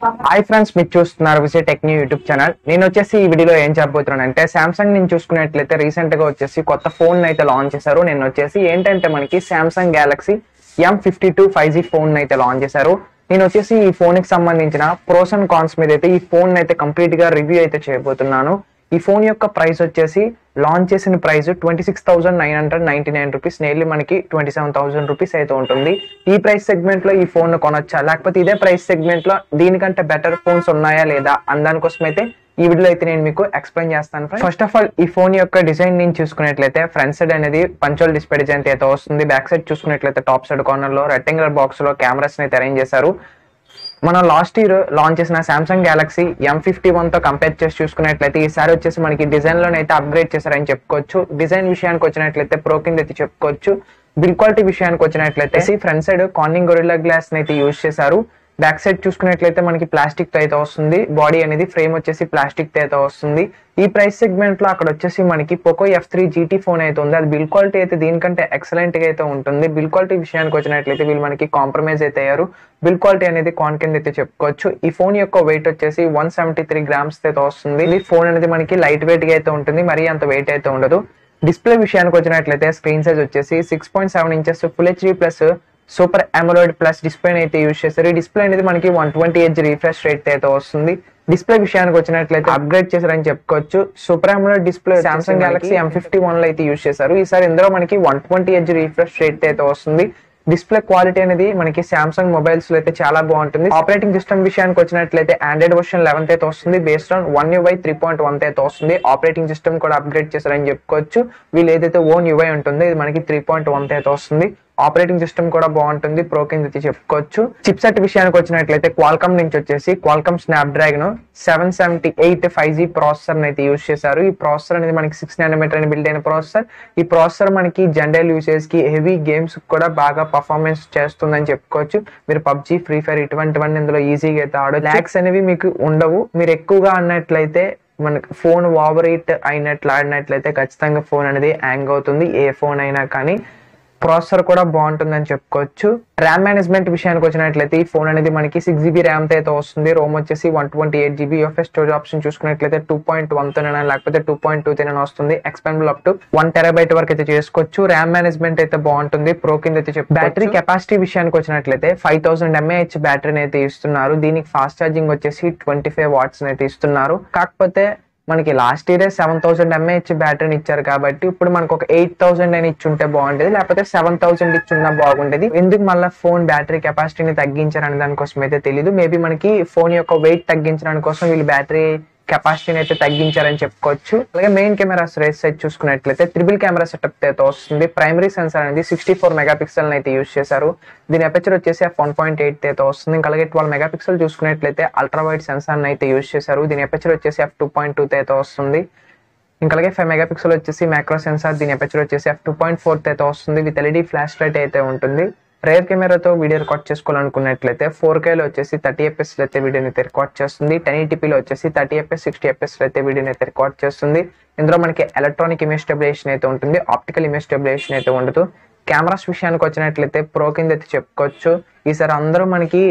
Hi friends, మీరు చూస్తున్నారు Vijay tech new YouTube channel. నేను వచ్చేసి ఈ వీడియోలో ఏం చెప్పబోతున్నాను అంటే, సామ్సంగ్ నేను చూసుకున్నట్లయితే రీసెంట్ గా వచ్చేసి కొత్త ఫోన్ అయితే లాంచ్ చేశారు. నేను వచ్చేసి ఏంటంటే మనకి Samsung Galaxy M52 5G phone అయితే లాంచ్ చేశారు. నేను వచ్చేసి ఈ ఫోన్ కి సంబంధించిన ప్రోస్ అండ్ కాన్స్ మీద అయితే ఈ ఫోన్ అయితే కంప్లీట్ గా రివ్యూ అయితే చేయబోతున్నాను. ఈ ఫోన్ యొక్క ప్రైస్ వచ్చేసి లాంచ్ చేసిన ప్రైస్ 26,999 రూపీస్, నేర్లీ మనకి 27,000 రూపీస్ అయితే ఉంటుంది. ఈ ప్రైస్ సెగ్మెంట్ లో ఈ ఫోన్ కొనొచ్చా, లేకపోతే ఇదే ప్రైస్ సెగ్మెంట్ లో దీనికంటే బెటర్ ఫోన్స్ ఉన్నాయా లేదా అని దానికోసం అయితే ఈ వీడియోలో అయితే నేను మీకు ఎక్స్ప్లెయిన్ చేస్తాను. ఫస్ట్ ఆఫ్ ఆల్, ఈ ఫోన్ యొక్క డిజైన్ నేను చూసుకున్నట్లయితే ఫ్రంట్ సైడ్ అనేది పంచోల్ డిస్ప్లే డిజైన్ అయితే వస్తుంది. బ్యాక్ సైడ్ చూసుకున్నట్లయితే టాప్ సైడ్ కార్నర్ లో రెక్టాంగులర్ బాక్స్ లో కెమెరాస్ అయితే అరేంజ్ చేశారు. మనం లాస్ట్ ఇయర్ లాంచ్ చేసిన సామ్సంగ్ గెలాక్సీ M51 తో కంపేర్ చేసి చూసుకున్నట్లయితే ఈసారి వచ్చేసి మనకి డిజైన్ లోనే అయితే అప్గ్రేడ్ చేశారని చెప్పుకోవచ్చు. డిజైన్ విషయానికి వచ్చినట్లయితే ప్రో కింద అయితే చెప్పుకోవచ్చు. బిల్డ్ క్వాలిటీ విషయానికి వచ్చినట్లయితే front side Corning Gorilla glass అయితే యూజ్ చేశారు. బ్యాక్ సైడ్ చూసుకున్నట్లయితే మనకి ప్లాస్టిక్ తో అయితే వస్తుంది. బాడీ అనేది ఫ్రేమ్ వచ్చేసి ప్లాస్టిక్ తో అయితే వస్తుంది. ఈ ప్రైస్ సెగ్మెంట్ లో అక్కడ వచ్చేసి మనకి పోకో F3 GT ఫోన్ అయితే ఉంది. అది బిల్డ్ క్వాలిటీ అయితే దీనికంటే ఎక్సలెంట్ గా అయితే ఉంటుంది. బిల్డ్ క్వాలిటీ విషయానికి వచ్చినట్లయితే వీళ్ళు మనకి కాంప్రమైజ్ అయితే అయ్యారు. బిల్డ్ క్వాలిటీ అనేది కాన్ కింద అయితే చెప్పుకోవచ్చు. ఈ ఫోన్ యొక్క వెయిట్ వచ్చేసి 173 గ్రామ్స్ అయితే వస్తుంది. ఈ ఫోన్ అనేది మనకి లైట్ వెయిట్ గా అయితే ఉంటుంది, మరీ అంత వెయిట్ అయితే ఉండదు. డిస్ప్లే విషయానికి వచ్చినట్లయితే స్క్రీన్ సైజ్ వచ్చేసి 6.7 inches full HD plus super AMOLED plus display అయితే యూజ్ చేస్తారు. ఈ డిస్ప్లే అనేది మనకి 120Hz రిఫ్రెష్ రేట్ అయితే వస్తుంది. డిస్ప్లే విషయానికి వచ్చినట్లయితే అప్గ్రేడ్ చేశారని చెప్పుకోవచ్చు. Super AMOLED display Samsung Galaxy M51 లో అయితే యూజ్ చేశారు. ఈసారి ఇందులో మనకి 120Hz రిఫ్రెష్ రేట్ అయితే వస్తుంది. డిస్ప్లే క్వాలిటీ అనేది మనకి సామ్సంగ్ మొబైల్స్ లో అయితే చాలా బాగుంటుంది. ఆపరేటింగ్ సిస్టమ్ విషయానికి వచ్చినట్లయితే ఆండ్రాయిడ్ వర్షన్ 11 అయితే వస్తుంది. బేస్డ్ ఆన్ One UI 3.1 అయితే వస్తుంది. ఆపరేటింగ్ సిస్టమ్ కూడా అప్గ్రేడ్ చేశారని చెప్పుకోవచ్చు. వీళ్ళు ఏదైతే ఓన్ UI ఉంటుందో ఇది మనకి 3.1 అయితే వస్తుంది. ఆపరేటింగ్ సిస్టమ్ కూడా బాగుంటుంది, ప్రో కింద చెప్పుకోవచ్చు. చిప్ సెట్ విషయానికి వచ్చినట్లయితే క్వాల్కమ్ నుంచి వచ్చేసి క్వాల్కమ్ స్నాప్డ్రాగన్ 778 5G ప్రాసెసర్ అయితే యూజ్ చేశారు. ఈ ప్రాసెసర్ అనేది మనకి 6 nm అని బిల్డ్ అయిన ప్రాసెసర్. ఈ ప్రాసెసర్ మనకి జనరల్ యూసేజ్ కి హెవీ గేమ్స్ కూడా బాగా పర్ఫార్మెన్స్ చేస్తుందని చెప్పుకోవచ్చు. మీరు పబ్జీ, ఫ్రీ ఫైర్ ఇటువంటివన్నీ ఇందులో ఈజీగా అయితే ఆడొచ్చు. ల్యాగ్స్ అనేవి మీకు ఉండవు. మీరు ఎక్కువగా అన్నట్లయితే మనకి ఫోన్ ఓవర్ హీట్ అయినట్లు ఆడినట్లయితే ఖచ్చితంగా ఫోన్ అనేది హ్యాంగ్ అవుతుంది, ఏ ఫోన్ అయినా కానీ. ప్రాసెసర్ కూడా బాగుంటుందని చెప్పుకోవచ్చు. ర్యామ్ మేనేజ్మెంట్ విషయానికి వచ్చినట్లయితే ఈ ఫోన్ అనేది మనకి 6GB ర్యామ్ తో అయితే వస్తుంది. రోమ్ వచ్చేసి 128GB. యూఎఫ్ఎస్ స్టోరేజ్ ఆప్షన్ చూసుకున్నట్లయితే 2.1 లేకపోతే 2.2 వస్తుంది. ఎక్స్పాండబుల్ అప్ టు 1 TB వరకు అయితే చేసుకోవచ్చు. ర్యామ్ మేనేజ్మెంట్ అయితే బాగుంటుంది, ప్రో కింద అయితే చెప్పు. బ్యాటరీ కెపాసిటీ విషయానికి వచ్చినట్లయితే 5000 mAh బ్యాటరీని అయితే ఇస్తున్నారు. దీనికి ఫాస్ట్ ఛార్జింగ్ వచ్చేసి 25 watts అయితే ఇస్తున్నారు. కాకపోతే మనకి లాస్ట్ ఇయర్ 7000 mAh బ్యాటరీని ఇచ్చారు కాబట్టి ఇప్పుడు మనకు ఒక 8000 అని ఇచ్చుంటే బాగుండేది, లేకపోతే 7000 ఇచ్చున్నా బాగుండేది. ఎందుకు మళ్ళీ ఫోన్ బ్యాటరీ కెపాసిటీని తగ్గించారని దానికోసం అయితే తెలియదు. మేబీ మనకి ఫోన్ యొక్క వెయిట్ తగ్గించడానికి కోసం వీళ్ళు బ్యాటరీ కెపాసిటీని అయితే తగ్గించారని చెప్పుకోవచ్చు. అలాగే మెయిన్ కెమెరా రేస్ సైజ్ చూసుకున్నట్లయితే ట్రిపుల్ కెమెరా సెటప్ అయితే వస్తుంది. ప్రైమరీ సెన్సార్ అనేది 64 మెగాపిక్సెల్ అయితే యూజ్ చేశారు. దీని అపర్చర్ వచ్చేసి f1.8 అయితే వస్తుంది. ఇంకా అలాగే 12 మెగాపిక్సెల్ చూసుకున్నట్లయితే అల్ట్రా వైడ్ సెన్సార్ అయితే యూజ్ చేశారు. దీని అపర్చర్ వచ్చేసి f2.2 అయితే వస్తుంది. ఇంకా అలాగే 5 మెగాపిక్సెల్ వచ్చేసి మ్యాక్రో సెన్సార్, దీని అపర్చర్ వచ్చేసి f2.4 అయితే వస్తుంది. విత్ LED ఫ్లాష్ లైట్ అయితే ఉంటుంది. రేర్ కెమెరాతో వీడియో రికార్డ్ చేసుకోవాలనుకున్నట్లయితే 4Kలో వచ్చేసి 30fps అయితే వీడియోని అయితే రికార్డ్ చేస్తుంది. 1080pలో వచ్చేసి 30fps 60fps అయితే వీడియోని అయితే రికార్డ్ చేస్తుంది. ఇందులో మనకి ఎలక్ట్రానిక్ ఇమేజ్ స్టెబిలైజేషన్ అయితే ఉంటుంది, ఆప్టికల్ ఇమేజ్ స్టెబిలైజేషన్ అయితే ఉండదు. కెమెరాస్ విషయానికి వచ్చినట్లయితే ప్రో కింద అయితే చెప్పుకోవచ్చు. ఈసారి అందరూ మనకి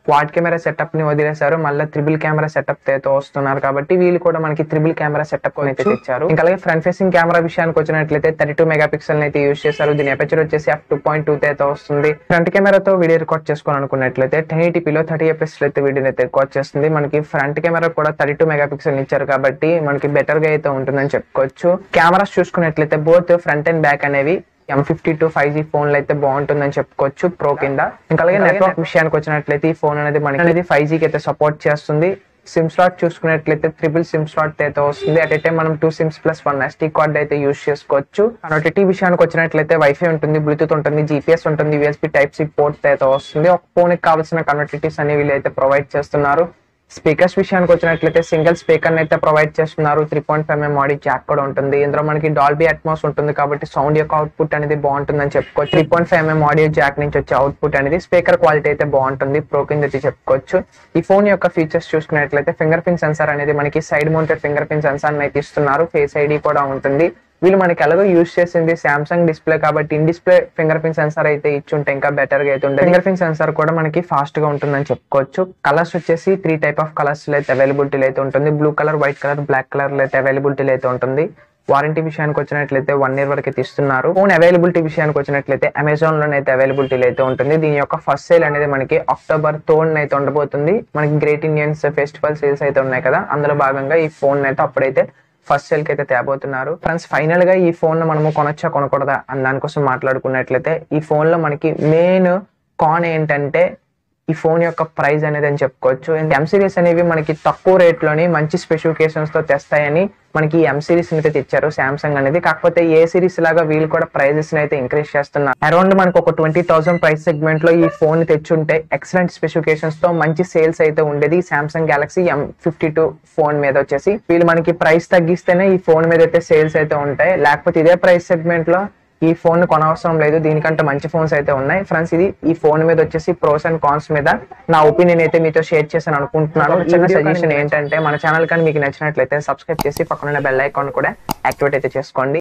క్వాడ్ కెమెరా సెటప్ ని వదిలేశారు, మళ్ళీ త్రిబుల్ కెమెరా సెటప్ అయితే వస్తున్నారు కాబట్టి వీళ్ళు కూడా మనకి త్రిబుల్ కెమెరా సెటప్ అయితే తెచ్చారు. ఇంకా అలాగే ఫ్రంట్ ఫేసింగ్ కెమెరా విషయానికి వచ్చినట్లయితే 32 మెగాపిక్సెల్ అయితే యూజ్ చేశారు. దీని అపర్చర్ వచ్చేసి f2.2 అయితే వస్తుంది. ఫ్రంట్ కెమెరాతో వీడియో రికార్డ్ చేసుకోవాలనుకున్నట్లయితే 1080pలో 30fps అయితే వీడియోని అయితే రికార్డ్ చేస్తుంది. మనకి ఫ్రంట్ కెమెరా కూడా 32 మెగాపిక్సెల్ ఇచ్చారు కాబట్టి మనకి బెటర్ గా అయితే ఉంటుందని చెప్పుకోవచ్చు. కెమెరాస్ చూసుకున్నట్లయితే బోత్ ఫ్రంట్ అండ్ బ్యాక్ అనేవి M52 5G ఫోన్లు అయితే బాగుంటుందని చెప్పుకోవచ్చు ప్రో కింద. ఇంకా అలాగే నెట్వర్క్ విషయానికి వచ్చినట్లయితే ఈ ఫోన్ అనేది మనకి 5Gకి అయితే సపోర్ట్ చేస్తుంది. సిమ్ స్లాట్ చూసుకున్నట్లయితే ట్రిపుల్ సిమ్ స్లాట్ అయితే వస్తుంది. అట్ ఏ టైం మనం 2 SIMs + 1 SD కార్డ్ అయితే యూజ్ చేసుకోవచ్చు. కనెక్టివిటీ విషయానికి వచ్చినట్లయితే వైఫై ఉంటుంది, బ్లూటూత్ ఉంటుంది, GPS ఉంటుంది, USB Type-C పోర్ట్ అయితే వస్తుంది. ఒక ఫోన్ కి కావాల్సిన కనెక్టివిటీస్ అనేవి వీళ్ళు అయితే ప్రొవైడ్ చేస్తున్నారు. స్పీకర్స్ విషయానికి వచ్చినట్లయితే సింగిల్ స్పీకర్ అయితే ప్రొవైడ్ చేస్తున్నారు. 3.5mm ఆడియో జాక్ కూడా ఉంటుంది. ఇందులో మనకి డాల్బీ అట్మాస్ ఉంటుంది కాబట్టి సౌండ్ యొక్క అవుట్పుట్ అనేది బాగుంటుందని చెప్పుకోవచ్చు. 3.5mm ఆడియో జాక్ నుంచి వచ్చే అవుట్పుట్ అనేది స్పీకర్ క్వాలిటీ అయితే బాగుంటుంది, ప్రో కింద అయితే చెప్పుకోవచ్చు. ఈ ఫోన్ యొక్క ఫీచర్స్ చూసుకున్నట్లయితే ఫింగర్ ప్రింట్ సెన్సార్ అనేది మనకి side mounted finger print censor అయితే ఇస్తున్నారు. ఫేస్ ఐడి కూడా ఉంటుంది. వీళ్ళు మనకి ఎలాగో యూజ్ చేసింది సామ్సంగ్ డిస్ప్లే కాబట్టి in display finger print censor అయితే ఇచ్చుంటే ఇంకా బెటర్ గా అయితే ఉంటుంది. ఫింగర్ ప్రింట్ సెన్సార్ కూడా మనకి ఫాస్ట్ గా ఉంటుందని చెప్పుకోవచ్చు. కలర్స్ వచ్చేసి 3 టైప్ ఆఫ్ కలర్స్ అయితే అవైలబిలిటీ అయితే ఉంటుంది. Blue colour, white colour, black colour అయితే అవైలబిలిటీ అయితే ఉంటుంది. వారంటీ విషయానికి వచ్చినట్లయితే 1 year వరకు ఇస్తున్నారు. ఫోన్ అవైలబిలిటీ విషయానికి వచ్చినట్లయితే అమెజాన్ లోనైతే అవైలబిలిటీ అయితే ఉంటుంది. దీని యొక్క ఫస్ట్ సేల్ అనేది మనకి అక్టోబర్ 3 అయితే ఉండబోతుంది. మనకి గ్రేట్ ఇండియన్స్ ఫెస్టివల్ సేల్స్ అయితే ఉన్నాయి కదా, అందులో భాగంగా ఈ ఫోన్ అయితే అప్పుడైతే ఫస్ట్ సేల్ కి అయితే తేబోతున్నారు. ఫ్రెండ్స్, ఫైనల్ గా ఈ ఫోన్ మనము కొనొచ్చా కొనకూడదా అని దానికోసం మాట్లాడుకున్నట్లయితే ఈ ఫోన్ లో మనకి మెయిన్ కాన్ ఏంటంటే ఈ ఫోన్ యొక్క ప్రైస్ అనేది అని చెప్పుకోవచ్చు. ఎం సిరీస్ అనేవి మనకి తక్కువ రేట్ లోని మంచి స్పెసిఫికేషన్స్ తో తెస్తాయని మనకి ఎం సిరీస్ అయితే తెచ్చారు సామ్సంగ్ అనేది. కాకపోతే ఏ సిరీస్ లాగా వీళ్ళు కూడా ప్రైజెస్ అయితే ఇంక్రీజ్ చేస్తున్నారు. అరౌండ్ మనకు ఒక 20,000 ప్రైస్ సెగ్మెంట్ లో ఈ ఫోన్ తెచ్చుంటే ఎక్సలెంట్ స్పెసిఫికేషన్స్ తో మంచి సేల్స్ అయితే ఉండేది సామ్సంగ్ గెలాక్సీ M52 ఫోన్ మీద వచ్చేసి. వీళ్ళు మనకి ప్రైస్ తగ్గిస్తేనే ఈ ఫోన్ మీద అయితే సేల్స్ అయితే ఉంటాయి, లేకపోతే ఇదే ప్రైస్ సెగ్మెంట్ లో ఈ ఫోన్ కొనవసరం లేదు. దీనికంటే మంచి ఫోన్స్ అయితే ఉన్నాయి. ఫ్రెండ్స్, ఇది ఈ ఫోన్ మీద వచ్చేసి ప్రోస్ అండ్ కాన్స్ మీద నా ఒపీనియన్ అయితే మీతో షేర్ చేశాను అనుకుంటున్నాను. చిన్న సజెషన్ ఏంటంటే మన ఛానల్ కానీ మీకు నచ్చినట్లయితే సబ్స్క్రైబ్ చేసి పక్కన బెల్ ఐకాన్ కూడా యాక్టివేట్ అయితే చేసుకోండి.